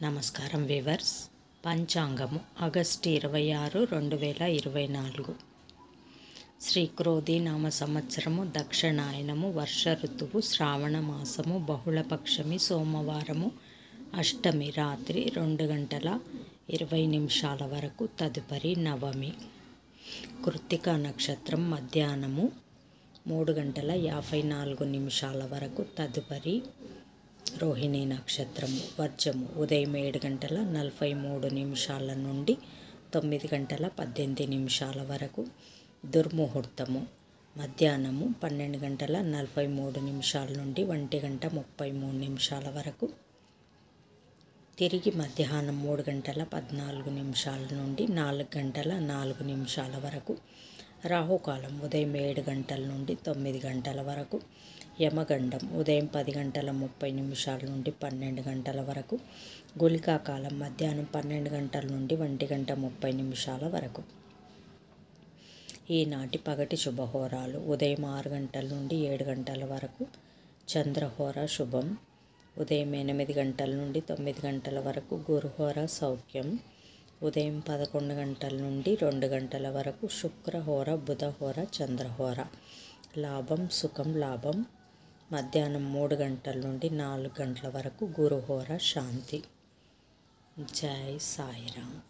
నమస్కారం weavers. పంచాంగము August 26, 2024. Shri క్రోధి నామ సంవత్సరము, దక్షిణాయనము, వర్ష ఋతువు, శ్రావణ మాసము, బహుళపక్షమి, సోమవారము, అష్టమి రాత్రి 2:20 వరకు, తదుపరి నవమి. కృత్తిక నక్షత్రం మధ్యాహ్నము 3:54 వరకు, తదుపరి రోహిణి నక్షత్రము. వర్జము ఉదయం 7:43 నుండి 9:18 వరకు. దుర్ముహూర్తము మధ్యాహ్నము 12:43 నుండి 1:33 వరకు. తిరిగి మధ్యాహ్నం 3:14 నుండి 4:04 వరకు. రాహుకాలం ఉదయం 7 గంటల నుండి 9 గంటల వరకు. యమగండం ఉదయం 10:30 నుండి 12 గంటల వరకు. గుళికాకాలం మధ్యాహ్నం 12 గంటల నుండి 1:30 వరకు. ఈనాటి పగటి శుభహోరాలు: ఉదయం 6 గంటల నుండి 7 గంటల వరకు చంద్రహోర శుభం. ఉదయం 8 గంటల నుండి 9 గంటల వరకు గురుహోర సౌఖ్యం. ఉదయం 11 గంటల నుండి 2 గంటల వరకు శుక్రహోర బుధహోర చంద్రహోర. లాభం సుఖం లాభం. మధ్యాహ్నం 3 గంటల నుండి 4 గంటల వరకు గురుహోర శాంతి. జై సాయిరామ్.